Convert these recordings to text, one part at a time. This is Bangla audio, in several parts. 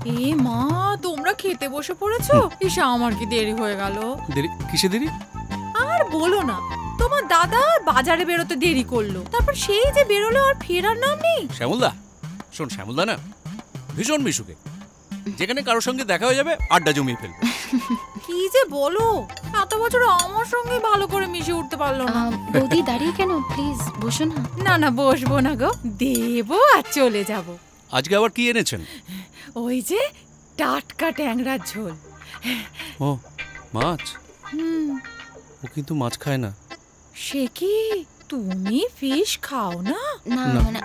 এ মা, তোমরা খেতে বসে পড়েছো? ইসা, আমার কি দেরি হয়ে গেল। দেরি? কিসে দেরি? আর বলো না, তোমার দাদা বাজারে বেরোতে দেরি করলো, তারপর সেই যে বেরোলো আর ফেরার নাম নেই। শ্যামলদা, শোন, শ্যামলদা না ভীষণ মিশুকে, যেখানে কারোর সঙ্গে দেখা হয়ে যাবে আড্ডা জমিয়ে ফেলবে। কি যে বলো, এত বছর আমার সঙ্গে ভালো করে মিশে উঠতে পারলো না। বৌদি দাঁড়িয়ে কেন? প্লিজ বসো না। না না, বসবো না গো, দেবো আর চলে যাব। আজকে আবার কি এনেছেন? ওই যে টাটকা ট্যাংরার ঝোল। ও, মাছ? হুম। ও কিন্তু মাছ খায় না। সে কি, তুমি ফিশ খাও না? না মানে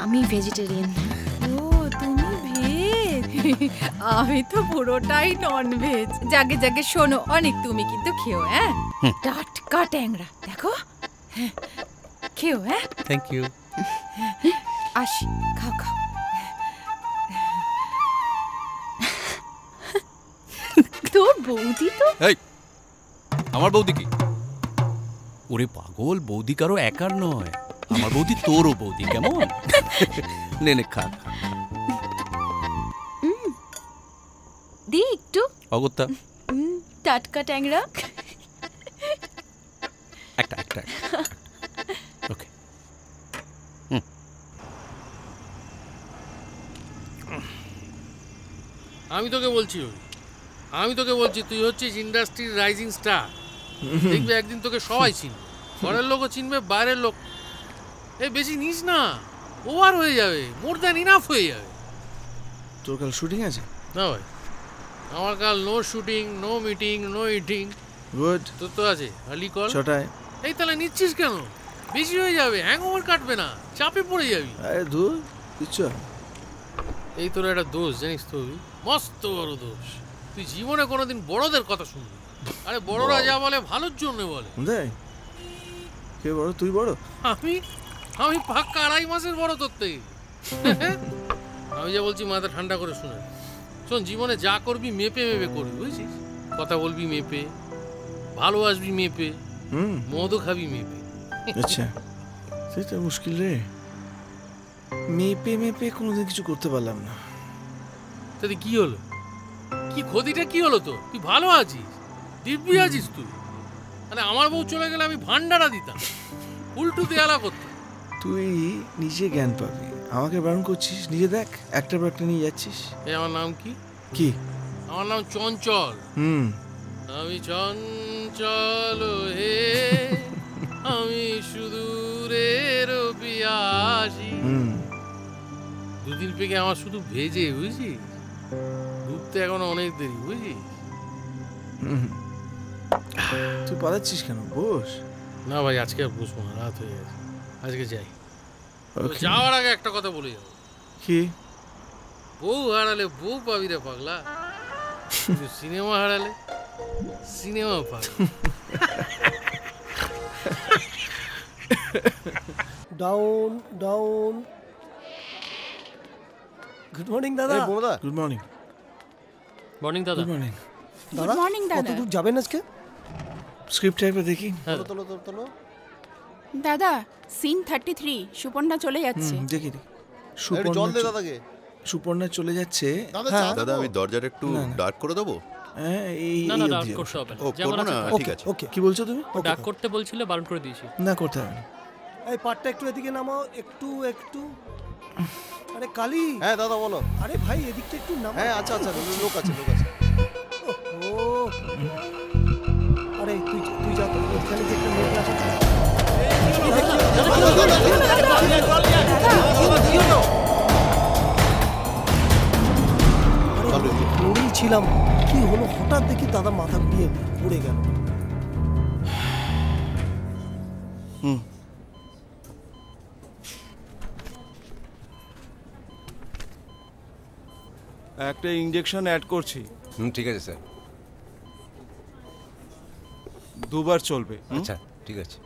আমি ভেজিটেরিয়ান। ও, তুমি ভেজ। আমি তো পুরোটাই নন ভেজ। জাগে জাগে শোনো, অনেক তুমি কিন্তু খেও। হ্যাঁ, টাটকা ট্যাংরা দেখো, খেও। হ্যাঁ, থ্যাংক ইউ। আসি, খাও খাও। তোর বৌদি তো। এই, আমার বৌদি কি? ওরে পাগল, বৌদি কারো একার নয়, আমার বৌদি তোরও বৌদি। কেমন? নে নে, খা। দি একটু অগত্যা টাটকা ট্যাংরা। একটা একটা। ওকে। আমি তোকে বলছি তুই হচ্ছিস ইন্ডাস্ট্রির রাইজিং স্টার। দেখবে একদিন তোকে সবাই চিনবে, ঘরের লোকও চিনবে, বাইরের লোক। এই বেশি নিস না, ওভার হয়ে যাবে, মোর দ্যান ইনাফ হয়ে যাবে। তোর কাল শুটিং আছে? না ভাই, আমার কাল no shooting, no meeting, no eating. Good. তোর তো আছে আলি কল। ছটায়। এই তাহলে নিচ্ছিস কেন? বেশি হয়ে যাবে, হ্যাংওভার কাটবে না, চাপে পড়ে যাবি। আরে ধুর, কিচ্ছু। এই তোর একটা দোষ জানিস তো, মস্ত বড় দোষ। তুই জীবনে কোনোদিন বড়দের কথা শুনবি। আরে বড়রা যা বলে ভালোর জন্য বলে। দেখ, কে বড়? তুই বড়? আমি পাক্কা 2.5 মাসের বড় তোর থেকে। আমি যা বলছি মাথা ঠান্ডা করে শুনে শোন, জীবনে যা করবি মেপে মেপে করবি, বুঝছিস? কথা বলবি মেপে, ভালোবাসবি মেপে, মদও খাবি মেপে। আচ্ছা, সেটা মুশকিল রে। মেপে মেপে কোনোদিন কিছু করতে পারলাম না। তাতে কি হলো? কি ক্ষতিটা কি হলো তোর? তুই ভালো আছিস, দিব্যি আছিস তুই। মানে আমার বউ চলে গেলে আমি ভান্ডারা দিতাম, উল্টু দেয়ালা করতাম। তুই নিজে জ্ঞান পাবি, আমাকে বারণ করছিস। নিজে দেখ, একটার পর একটা নিয়ে যাচ্ছিস। এই আমার নাম কি? কি? আমার নাম চঞ্চল। আমি চঞ্চল হে, আমি সুদূরের পিয়াসী। দুদিন পেকে আমার শুধু ভেজে, বুঝছিস? ডুবতে এখনো অনেক দেরি, বুঝছিস? তুই পালাচ্ছিস কেন? বস। না ভাই, আজকে আর বসবো না, রাত হয়ে গেছে, আজকে যাই। যাওয়ার আগে একটা কথা বলে যাবো। কি? বউ হারালে বউ পাবি রে পাগলা, সিনেমা হারালে সিনেমা পাবি। Down down. গুড মর্নিং দাদা। Good morning. মর্নিং দাদা। Good morning. গুড মর্নিং দাদা। কতদূর যাবেন আজকে? স্ক্রিপ্ট একবার দেখি। তোলো। দাদা, সিন 33, সুপর্ণা চলে যাচ্ছে। দেখি সুপর্ণা চলে যাচ্ছে। দাদা, আমি দরজাটা একটু ডার্ক করে দেবো? না না, ডার্ক করতে হবে না, যেমন আছে। ঠিক আছে। ওকে। কি বলছো তুমি? ডার্ক করতে বলছিলে, বারণ করে দিয়েছি। না, করতে হবে না। এই পাটটা একটু এদিকে নামাও, একটু। আরে কালি। হ্যাঁ দাদা বলো। আরে ভাই এদিকটা একটু নামাও। হ্যাঁ আচ্ছা, লোক আছে। ও আরে তুই যা তো, ওখানে যে একটা মেয়ে আছে। পড়েই ছিলাম, কি হলো হঠাৎ দেখি দাদা মাথা ঘুরিয়ে পড়ে গেল। একটা ইনজেকশন অ্যাড করছি। ঠিক আছে স্যার। 2 বার চলবে। আচ্ছা, ঠিক আছে।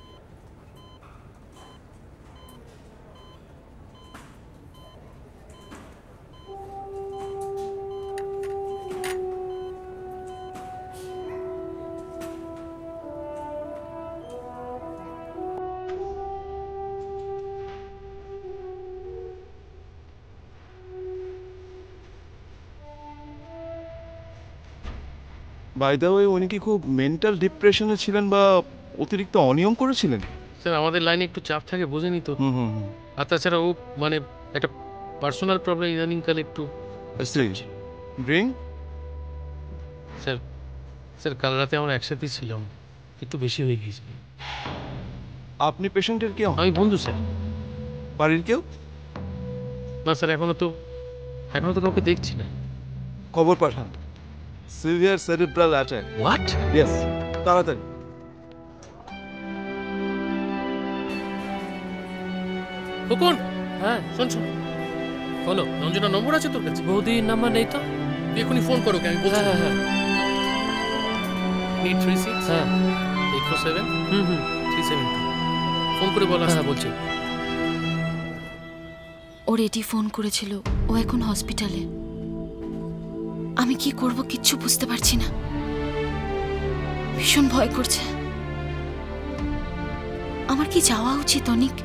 বাই দ্য ওয়ে উনি কি খুব মেন্টাল ডিপ্রেশনে ছিলেন বা অতিরিক্ত অনিয়ম করেছিলেন? স্যার আমাদের লাইনে একটু চাপ থাকে, বোঝেনি তো। হুম হুম হুম। আর তাছাড়া ও মানে একটা পার্সোনাল প্রবলেম ইদানিংকালে একটু। ড্রিঙ্ক? স্যার স্যার কাল রাতে আমরা একসাথেই ছিলাম, একটু বেশি হয়ে গিয়েছে। আপনি পেশেন্টের কেউ? আমি বন্ধু স্যার। বাড়ির কেউ? না স্যার, এখনো তো কাউকে দেখছি না। খবর পাঠান। Severe cerebral attack. What? Yes, তাড়াতাড়ি। খোকন, হ্যাঁ শোন শোন, বলো রঞ্জনার নম্বর আছে তোর কাছে? বৌদির নাম্বার নেই তো। তুই এখনই ফোন করো, আমি বলছি। হ্যাঁ হ্যাঁ 836 হ্যাঁ 847 হুম 372 ফোন করে বলো। হ্যাঁ বলছি। ও রেডি ফোন করেছিল, ও এখন হসপিটালে। আমি কি করব কিচ্ছু বুঝতে পারছি না, ভীষণ ভয় করছে। আমার কি যাওয়া উচিত অনিক?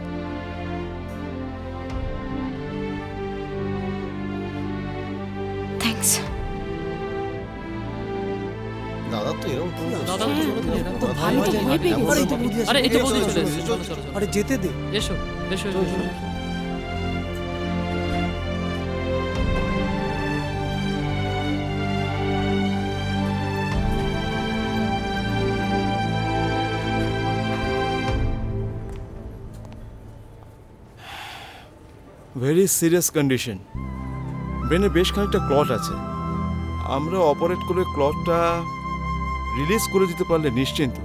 থ্যাঙ্কস। দাদা তো এরকম কি দাদা আসছে? তো ভালো তো ভয় পেয়ে গেছে। আরে এই তো বৌদি চলে এসেছে, চলো চলো চলো। আরে যেতে দে। এসো এসো এসো এসো। Very serious condition. ব্রেনে বেশ খানিকটা ক্লট আছে। আমরা অপারেট করে ক্লটটা রিলিজ করে দিতে পারলে নিশ্চিন্ত।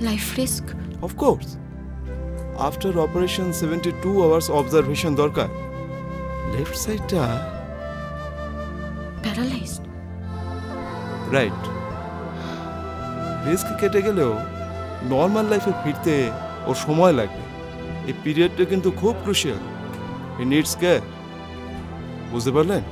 Life risk? Of course. After operation 72 hours observation দরকার। লেফট সাইডটা প্যারালাইজড? রাইট। রিস্ক কেটে গেলেও নর্মাল লাইফে ফিরতে ওর সময় লাগবে। এই পিরিয়ডটা কিন্তু খুব ক্রুশিয়াল। হি নিডস কেয়ার। বুঝতে পারলেন?